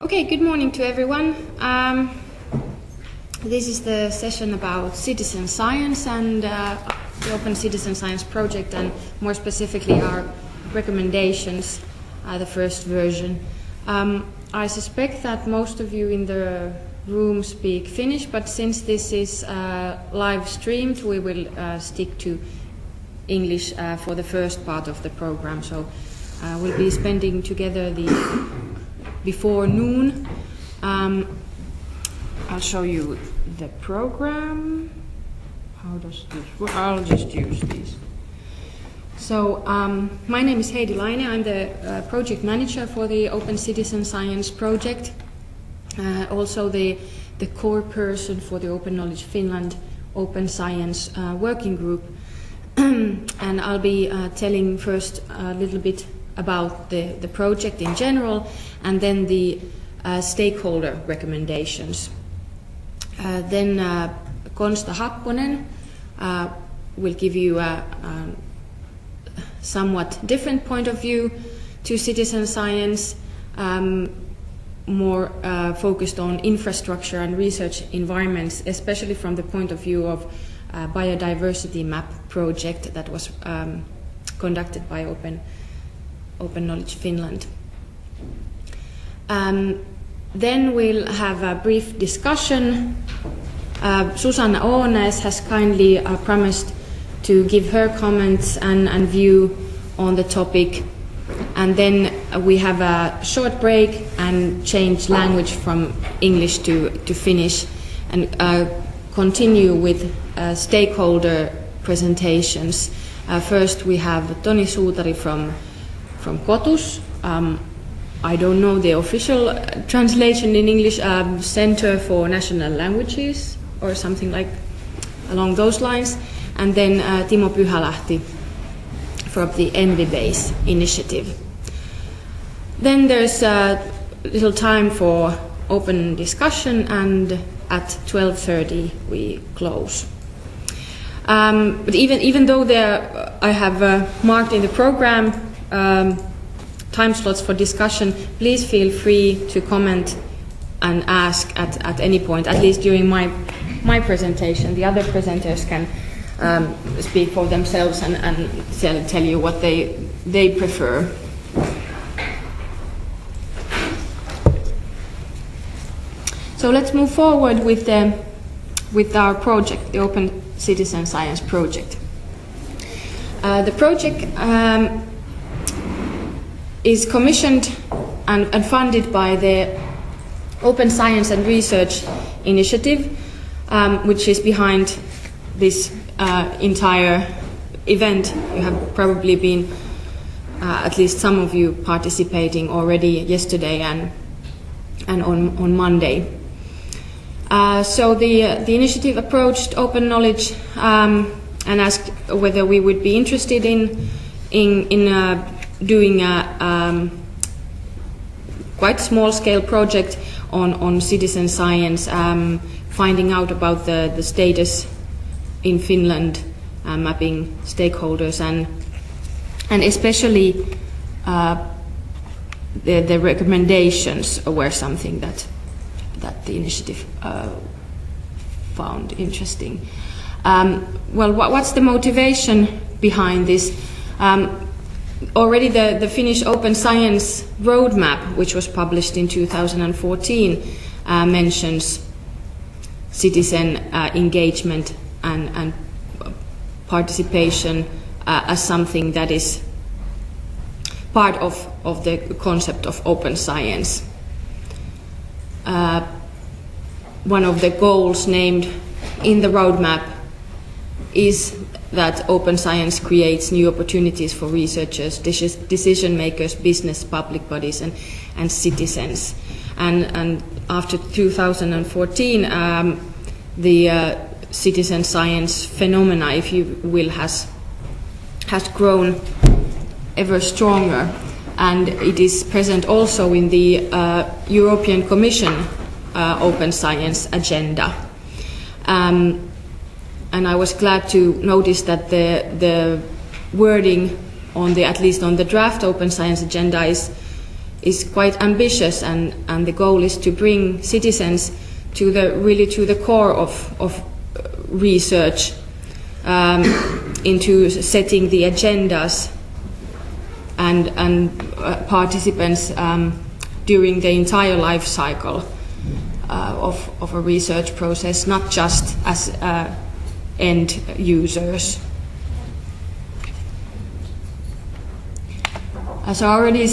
Okay, good morning to everyone. This is the session about citizen science and the Open Citizen Science Project, and more specifically our recommendations, the first version. I suspect that most of you in the room speak Finnish, but since this is live streamed, we will stick to English for the first part of the program. So we'll be spending together before noon. I'll show you the program. How does this work? I'll just use these. So my name is Heidi Laine. I'm the project manager for the Open Citizen Science Project. Also the core person for the Open Knowledge Finland Open Science Working Group. And I'll be telling first a little bit about the project in general, and then the stakeholder recommendations. Then Konsta Happonen will give you a somewhat different point of view to citizen science, more focused on infrastructure and research environments, especially from the point of view of biodiversity map project that was conducted by Open Knowledge Finland. Then we'll have a brief discussion. Susanna Oones has kindly promised to give her comments and view on the topic. And then we have a short break and change language from English to Finnish, and continue with stakeholder presentations. First we have Toni Suutari from Kotus. I don't know the official translation in English, Center for National Languages or something like along those lines. And then Timo Pyhälahti from the EnviBase initiative. Then there's a little time for open discussion, and at 12:30 we close. But even though I have marked in the program time slots for discussion, please feel free to comment and ask at any point, at least during my presentation. The other presenters can speak for themselves and tell you what they prefer. So let's move forward with our project, the Open Citizen Science Project. The project is commissioned and funded by the Open Science and Research Initiative, which is behind this entire event. You have probably been, at least some of you, participating already yesterday and on Monday. So the initiative approached Open Knowledge and asked whether we would be interested in doing a quite small-scale project on citizen science, finding out about the status in Finland, mapping stakeholders, and especially the recommendations were something that the initiative found interesting. Well, what's the motivation behind this? Already the Finnish Open Science Roadmap, which was published in 2014, mentions citizen engagement and participation as something that is part of the concept of open science. One of the goals named in the roadmap is that open science creates new opportunities for researchers, decision makers, business, public bodies, and citizens. And after 2014, the citizen science phenomena, if you will, has grown ever stronger, and it is present also in the European Commission Open Science agenda. And I was glad to notice that the wording at least on the draft Open Science agenda is quite ambitious, and the goal is to bring citizens to the core of research, into setting the agendas and participants during the entire life cycle of a research process, not just as end users. As I already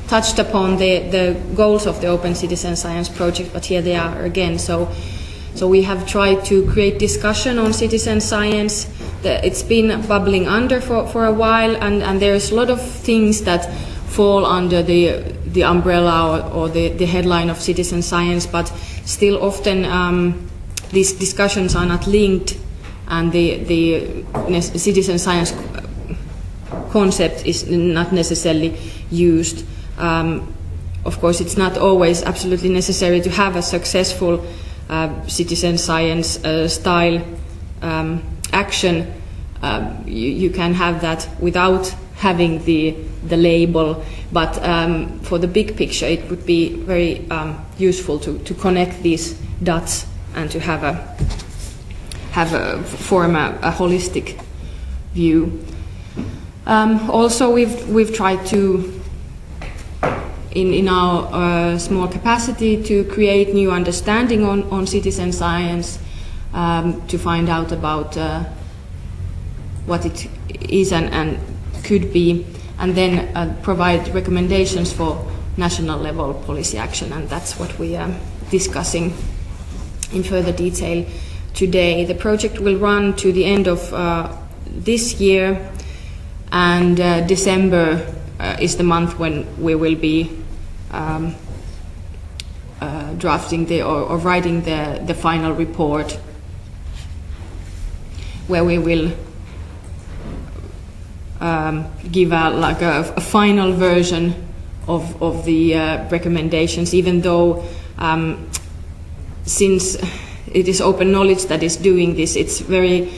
touched upon the goals of the Open Citizen Science Project, but here they are again. So we have tried to create discussion on citizen science. It's been bubbling under for a while, and there's a lot of things that fall under the umbrella or the headline of citizen science, but still often these discussions are not linked, and the citizen science concept is not necessarily used. Of course, it's not always absolutely necessary to have a successful citizen science style action. You can have that without having the label, but for the big picture it would be very useful to connect these dots and to form a holistic view. Also, we've tried to, in our small capacity, to create new understanding on citizen science, to find out about what it is and could be, and then provide recommendations for national level policy action, and that's what we are discussing in further detail today. The project will run to the end of this year, and December is the month when we will be drafting or writing the final report, where we will give a final version of the recommendations, even though since it is open knowledge that is doing this, it's very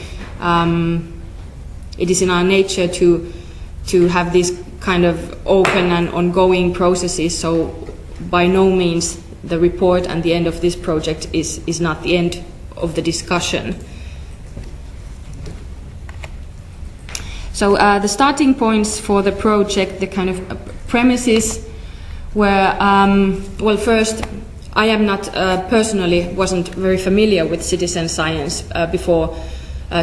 it is in our nature to have these kind of open and ongoing processes. So by no means the report and the end of this project is not the end of the discussion. So the starting points for the project, the kind of premises were, well, first, I am not personally wasn't very familiar with citizen science before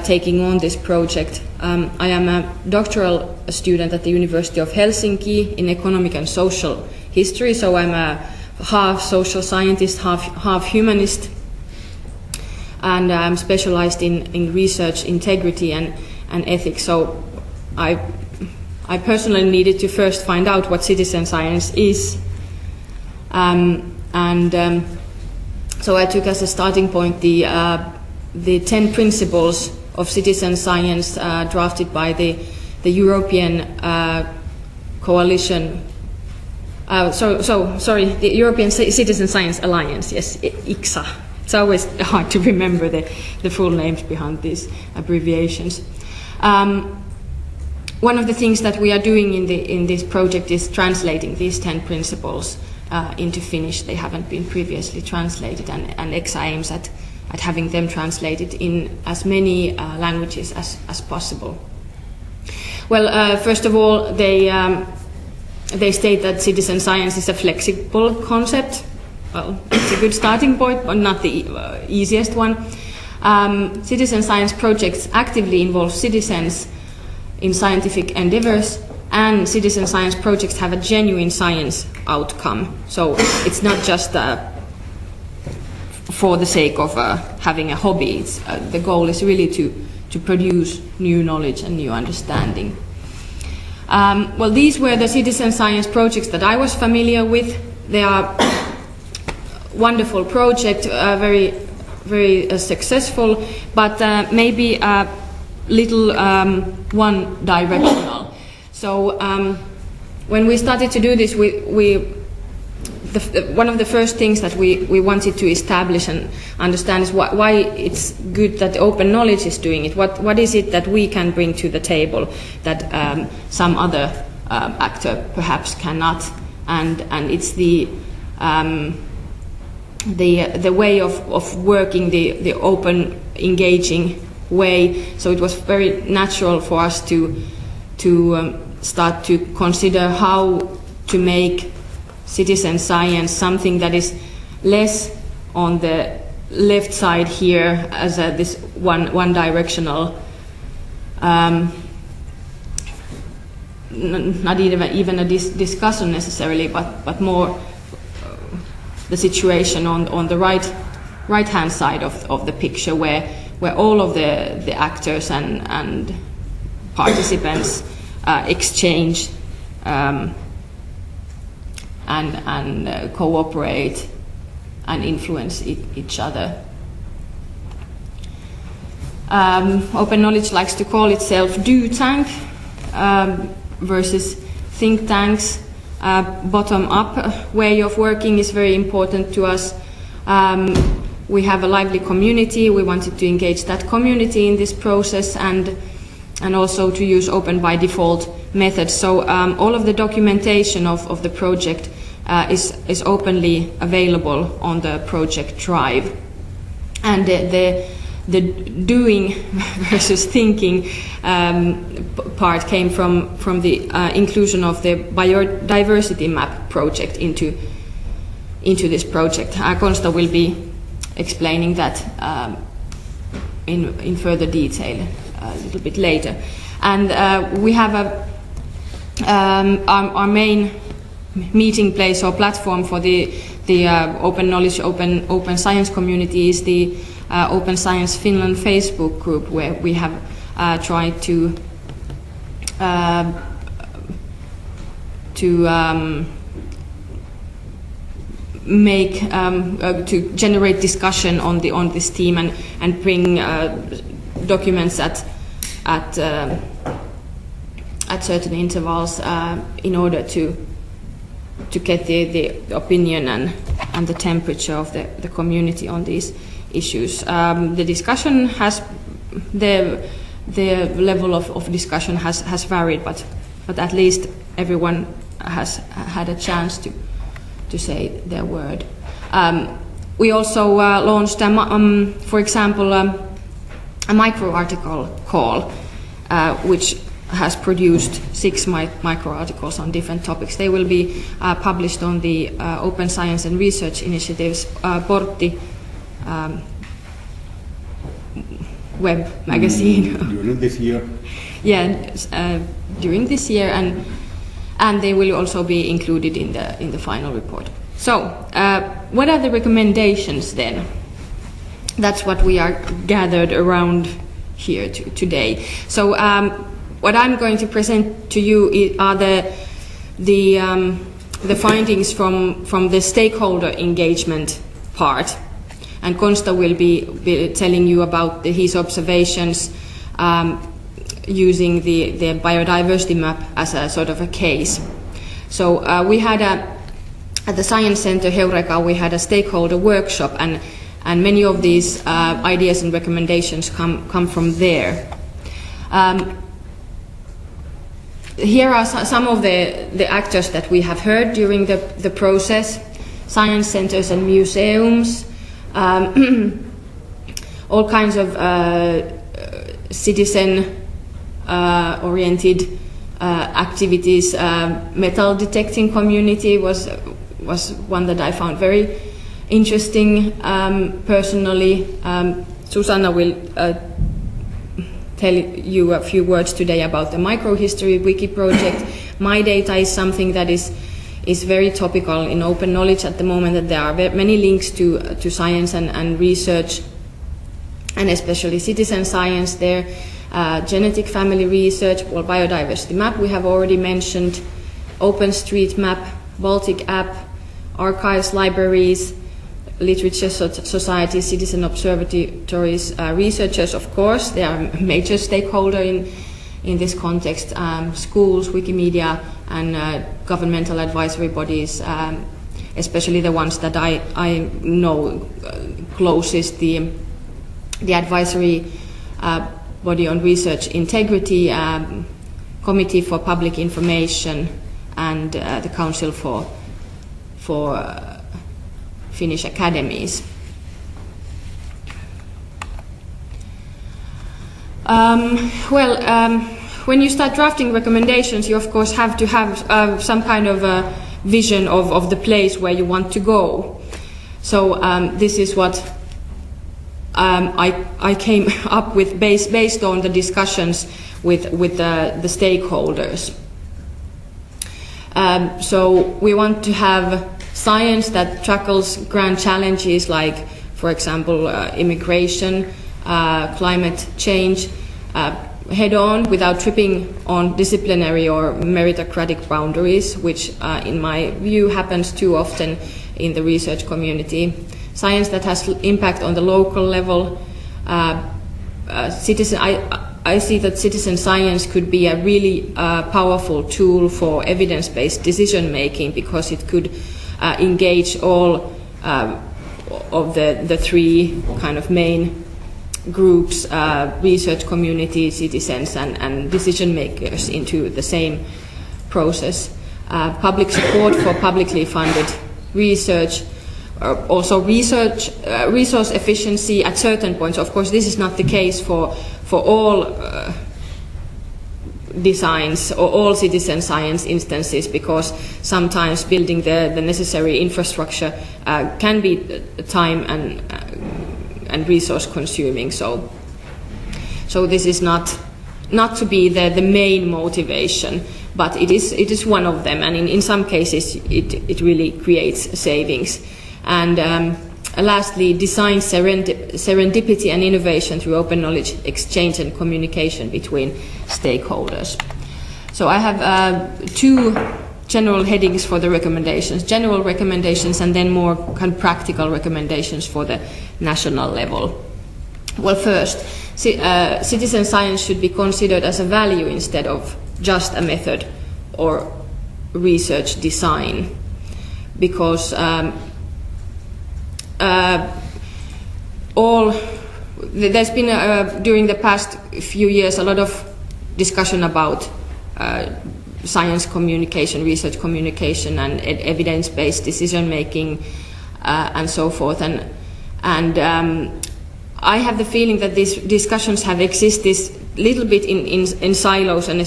taking on this project. I am a doctoral student at the University of Helsinki in economic and social history, so I'm a half social scientist, half humanist, and I'm specialized in research integrity and ethics. So I personally needed to first find out what citizen science is, so I took as a starting point the 10 principles of citizen science drafted by the European coalition. The European Citizen Science Alliance. Yes, ICSA. It's always hard to remember the full names behind these abbreviations. One of the things that we are doing in this project is translating these 10 principles into Finnish. They haven't been previously translated, and EXA aims at having them translated in as many languages as possible. Well, first of all, they state that citizen science is a flexible concept. Well, it's a good starting point, but not the easiest one. Citizen science projects actively involve citizens in scientific endeavors, and citizen science projects have a genuine science outcome. So it's not just for the sake of having a hobby. The goal is really to produce new knowledge and new understanding. Well, these were the citizen science projects that I was familiar with. They are wonderful project, very, very successful, but maybe a little one-directional. So when we started to do this, one of the first things that we wanted to establish and understand is why it's good that open knowledge is doing it. What is it that we can bring to the table that some other actor perhaps cannot? and it's the way of working, the open, engaging way. So it was very natural for us to start to consider how to make citizen science something that is less on the left side here as this one-directional, not even a discussion necessarily, but more the situation on the right-hand side of the picture, where all of the actors and participants exchange and cooperate and influence each other. Open Knowledge likes to call itself do tank versus think tanks. Bottom-up way of working is very important to us. We have a lively community. We wanted to engage that community in this process and also to use open by default methods. So all of the documentation of the project is openly available on the project drive. And the doing versus thinking part came from the inclusion of the biodiversity map project into this project. Consta will be explaining that in further detail a little bit later. And we have our main meeting place or platform for the open knowledge, open science community is the Open Science Finland Facebook group, where we have tried to make to generate discussion on this theme and bring documents at certain intervals in order to get the opinion and the temperature of the community on these issues. The discussion has the level of discussion has varied, but at least everyone has had a chance to say their word. We also launched, for example, a micro-article call, which has produced 6 micro-articles on different topics. They will be published on the Open Science and Research Initiative's Portti web magazine. During this year? Yeah, during this year, and they will also be included in the final report. So, what are the recommendations then? That's what we are gathered around here today. So, what I'm going to present to you are the findings from the stakeholder engagement part, and Consta will be telling you about his observations using the biodiversity map as a sort of a case. So we had at the Science Center Heureka, we had a stakeholder workshop, and many of these ideas and recommendations come from there. Here are some of the actors that we have heard during the process: science centers and museums, all kinds of citizen-oriented activities. Metal detecting community was one that I found very interesting personally. Susanna will tell you a few words today about the microhistory wiki project. My data is something that is very topical in open knowledge at the moment, that there are many links to science and research, and especially citizen science there. Genetic family research, or biodiversity map we have already mentioned, OpenStreetMap, Baltic app, archives, libraries, literature societies, citizen observatories, researchers, of course, they are a major stakeholder in this context, schools, Wikimedia, and governmental advisory bodies, especially the ones that I know closest, the advisory body on research integrity, Committee for Public Information, and the Council for Finnish Academies. When you start drafting recommendations, you of course have to have some kind of a vision of the place where you want to go. So this is what I came up with based on the discussions with the stakeholders. So we want to have science that tackles grand challenges like, for example, immigration, climate change, head-on without tripping on disciplinary or meritocratic boundaries, which in my view happens too often in the research community. Science that has impact on the local level. I see that citizen science could be a really powerful tool for evidence-based decision-making, because it could engage all of the three kind of main groups, research community, citizens, and decision makers into the same process. Public support for publicly funded research, also resource efficiency at certain points. Of course, this is not the case for all designs or all citizen science instances, because sometimes building the necessary infrastructure can be time and resource consuming. So this is not to be the main motivation, but it is one of them, and in some cases it really creates savings. And lastly, design serendipity and innovation through open knowledge exchange and communication between stakeholders. So I have two general headings for the recommendations: general recommendations, and then more kind of practical recommendations for the national level. Well, first, citizen science should be considered as a value instead of just a method or research design, because there's been during the past few years a lot of discussion about science communication, research communication, and evidence-based decision-making, and so forth. And I have the feeling that these discussions have existed a little bit in silos, and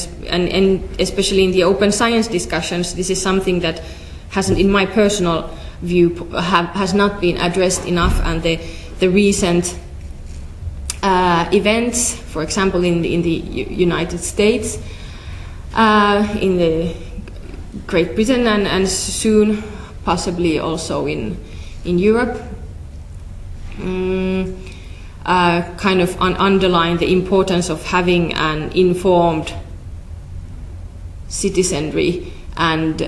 especially in the open science discussions, this is something that hasn't, in my personal view, has not been addressed enough. And the recent events, for example, in the United States, in the Great Britain, and soon possibly also in Europe, kind of underline the importance of having an informed citizenry, and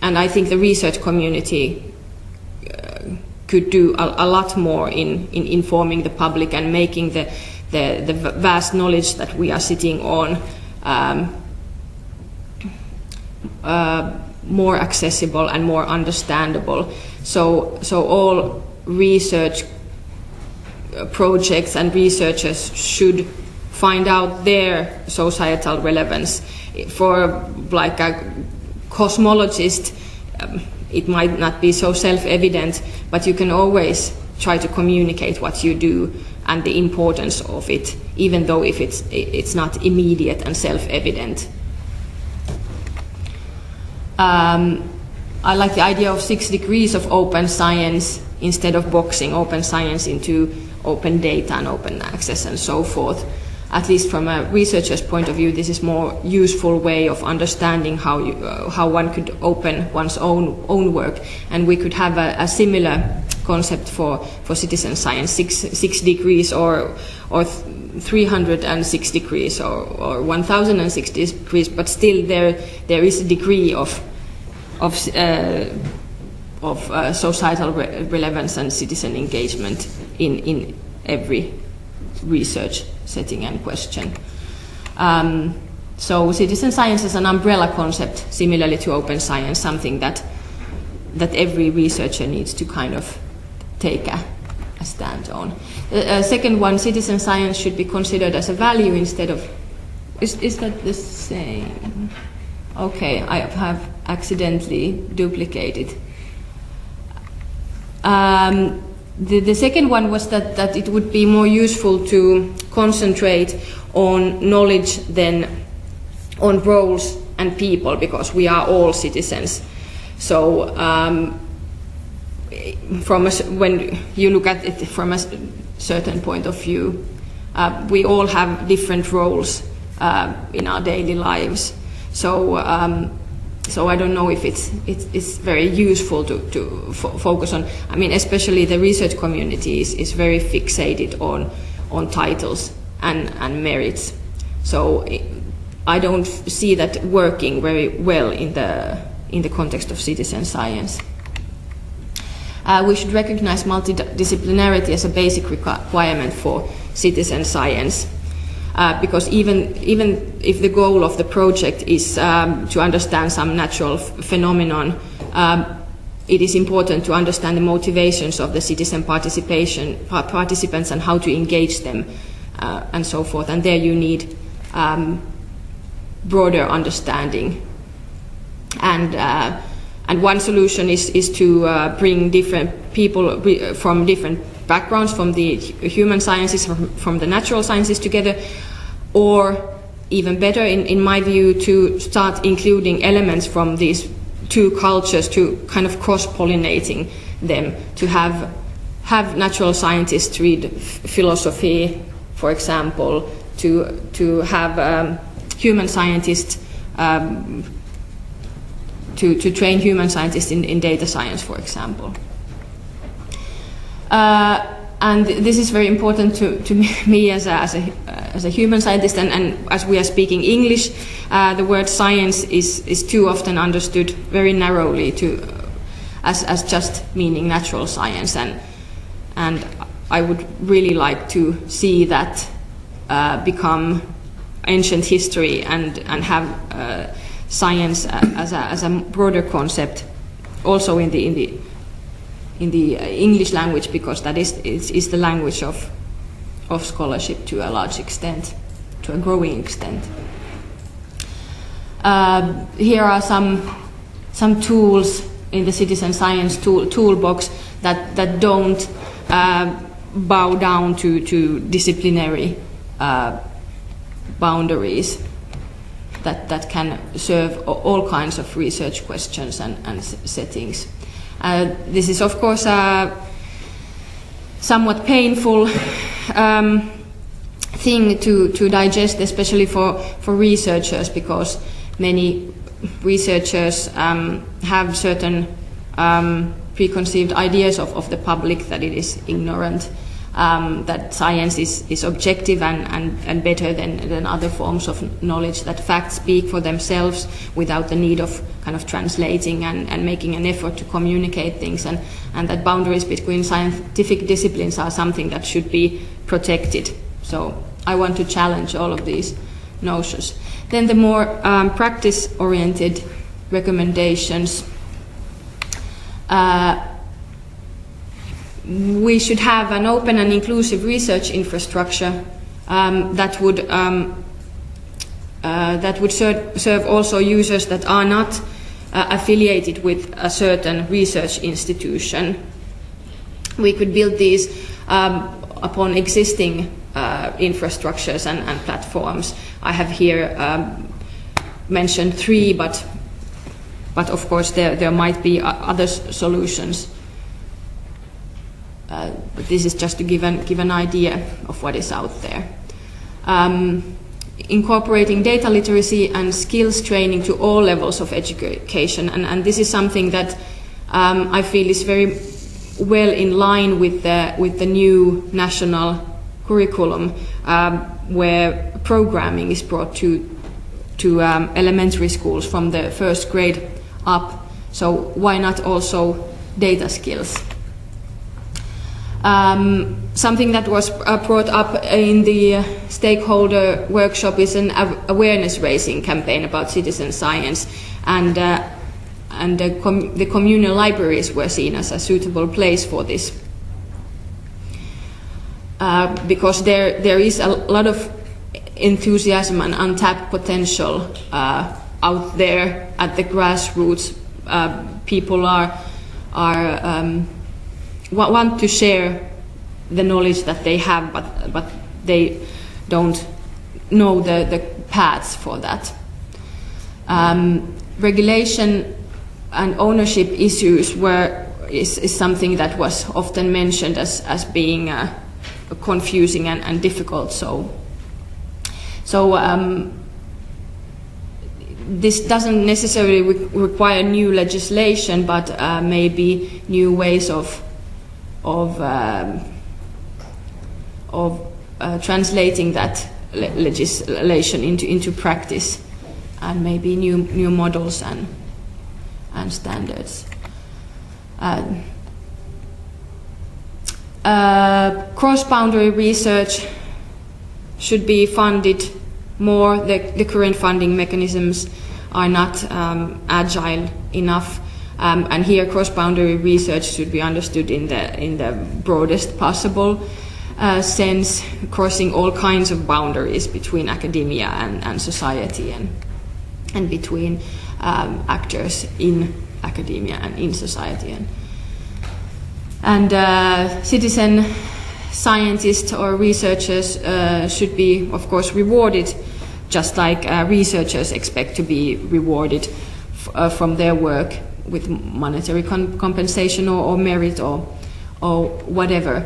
I think the research community could do a lot more in informing the public and making the vast knowledge that we are sitting on more accessible and more understandable. So all research projects and researchers should find out their societal relevance. For like a cosmologist, it might not be so self-evident, but you can always try to communicate what you do and the importance of it, even though if it's not immediate and self-evident. I like the idea of 6 degrees of open science, instead of boxing open science into open data and open access and so forth. At least from a researcher's point of view, this is more useful way of understanding how one could open one's own work. And we could have a similar concept for citizen science, 6 degrees or 306 degrees or 1006 degrees, but still there is a degree of societal relevance and citizen engagement in every research setting and question. So citizen science is an umbrella concept, similarly to open science, something that every researcher needs to kind of take a stand on. Second one, citizen science should be considered as a value instead of Is that the same? Okay, I have accidentally duplicated. The second one was that it would be more useful to concentrate on knowledge than on roles and people, because we are all citizens. So when you look at it from a certain point of view, we all have different roles in our daily lives. So I don't know if it's very useful to focus on. I mean, especially the research community is very fixated on titles and merits. So I don't see that working very well in the context of citizen science. We should recognize multidisciplinarity as a basic requirement for citizen science. Because even if the goal of the project is to understand some natural phenomenon, it is important to understand the motivations of the citizen participants and how to engage them, and so forth. And there you need broader understanding. And one solution is to bring different people from different backgrounds, from the human sciences, from the natural sciences together, or even better, in my view, to start including elements from these two cultures, to kind of cross-pollinating them, to have natural scientists read philosophy, for example, to have human scientists, to train human scientists in data science, for example. And this is very important to me as a human scientist, and as we are speaking English, the word science is too often understood very narrowly as just meaning natural science, and I would really like to see that become ancient history and have science as a broader concept also in the English language, because that is the language of scholarship to a large extent, to a growing extent. Here are some tools in the citizen science toolbox that don't bow down to disciplinary boundaries, that can serve all kinds of research questions and settings. This is, of course, a somewhat painful thing to digest, especially for researchers, because many researchers have certain preconceived ideas of the public, that it is ignorant, that science is objective and better than other forms of knowledge, that facts speak for themselves without the need of kind of translating and making an effort to communicate things, and that boundaries between scientific disciplines are something that should be protected. So I want to challenge all of these notions. Then the more practice-oriented recommendations. We should have an open and inclusive research infrastructure that would serve also users that are not affiliated with a certain research institution. We could build these upon existing infrastructures and platforms. I have here mentioned 3, but of course there might be other solutions. But this is just to give an idea of what is out there. Incorporating data literacy and skills training to all levels of education, and this is something that I feel is very well in line with the new national curriculum, where programming is brought to elementary schools from the first grade up. So why not also data skills? Something that was brought up in the stakeholder workshop is an awareness raising campaign about citizen science, and the communal libraries were seen as a suitable place for this, because there is a lot of enthusiasm and untapped potential out there at the grassroots. People want to share the knowledge that they have, but they don't know the paths for that. Regulation and ownership issues is something that was often mentioned as being confusing and difficult. So this doesn't necessarily require new legislation, but maybe new ways of translating that legislation into practice, and maybe new models and standards. Cross-boundary research should be funded more. The current funding mechanisms are not agile enough, and here cross-boundary research should be understood in the broadest possible sense, crossing all kinds of boundaries between academia and society, and between actors in academia and in society. And citizen scientists or researchers should be, of course, rewarded, just like researchers expect to be rewarded from their work with monetary compensation or merit or whatever.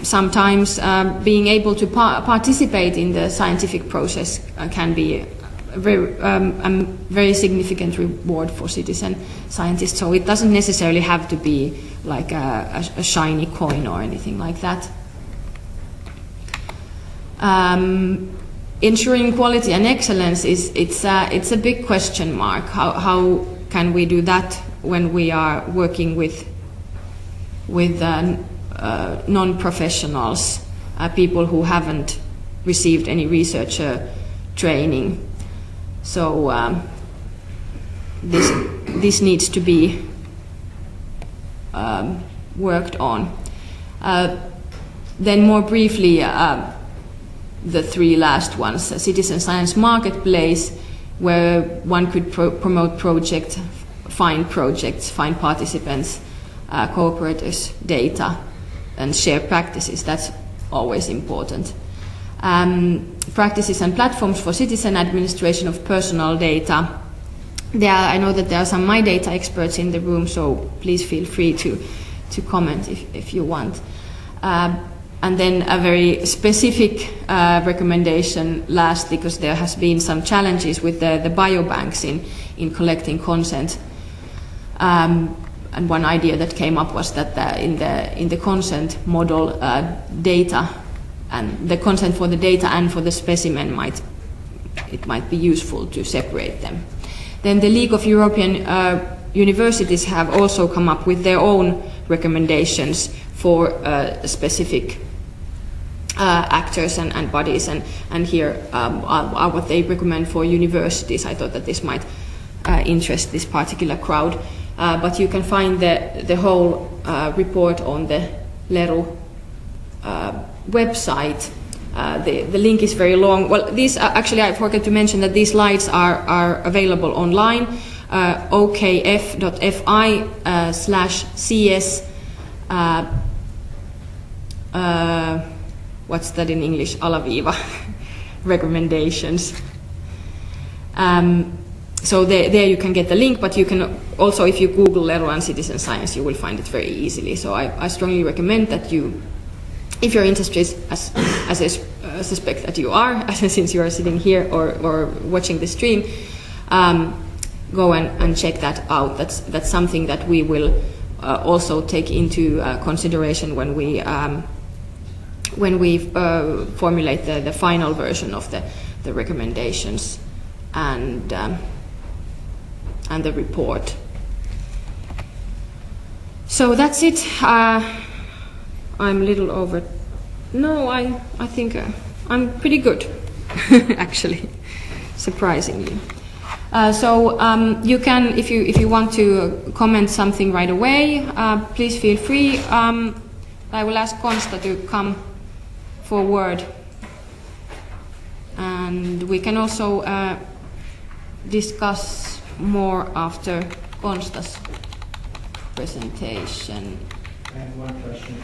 Sometimes being able to participate in the scientific process can be a very significant reward for citizen scientists. So it doesn't necessarily have to be like a shiny coin or anything like that. Ensuring quality and excellence it's a big question mark. How can we do that when we are working with non-professionals, people who haven't received any researcher training? So this needs to be worked on. Then more briefly, the three last ones: a citizen science marketplace, where one could promote projects, find participants, cooperators, data, and share practices. That's always important. Practices and platforms for citizen administration of personal data. I know that there are some My Data experts in the room, so please feel free to comment if you want. And then a very specific recommendation last, because there has been some challenges with the biobanks in collecting consent. And one idea that came up was that in the consent model, data and the consent for the data and for the specimen might be useful to separate them. Then the League of European Universities have also come up with their own recommendations for specific actors and bodies, and here are what they recommend for universities. I thought that this might interest this particular crowd, but you can find the whole report on the LERU website. The link is very long. Well, these actually, I forgot to mention that these slides are available online, okf.fi/cs. What's that in English? Alaviiva recommendations. So there you can get the link, but you can also, if you Google LERU and citizen science, you will find it very easily. So I strongly recommend that you, if you're interested, as I suspect that you are, since you are sitting here or watching the stream, go and check that out. That's something that we will also take into consideration when we formulate the final version of the recommendations and the report. So that's it. I'm a little over. No, I think I'm pretty good, actually, surprisingly. So you can, if you want to comment something right away, please feel free. I will ask Konsta to come forward. And we can also discuss more after Konsta's presentation. I have one question.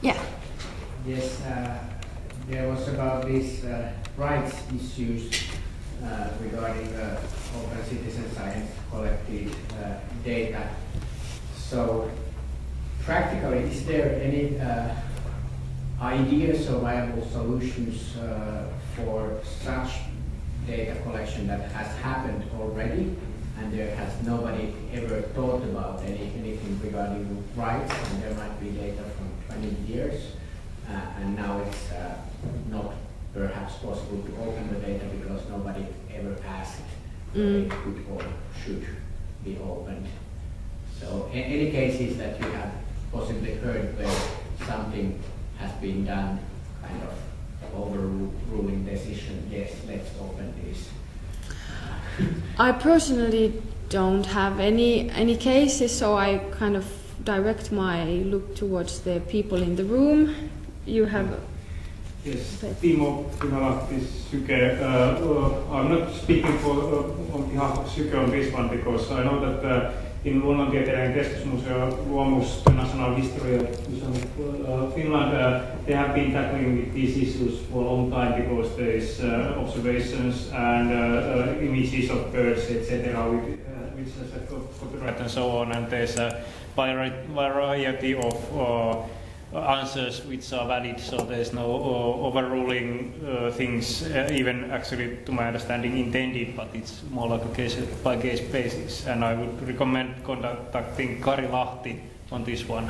Yeah. Yes, there was about these rights issues regarding open citizen science collected data. So practically, is there any ideas or viable solutions for such data collection that has happened already and there has nobody ever thought about anything regarding rights, and there might be data from 20 years and now it's not perhaps possible to open the data because nobody ever asked whether it could or should be opened. So any cases that you have possibly heard where something has been done, kind of overruling decision, yes, let's open this. I personally don't have any cases, so I kind of direct my look towards the people in the room. You have... Yes, Timo Pyhälahti, Syke. I'm not speaking on behalf of Syke on this one because I know that in Luonnontieteiden keskusmuseo Luomus, the National History of Finland, they have been tackling with these issues for a long time because there is observations and images of birds, etc., which has a copyright and so on, and there's a variety of answers which are valid, so there's no overruling things, even actually to my understanding intended, but it's more like a case by case basis, and I would recommend contacting Kari Lahti on this one.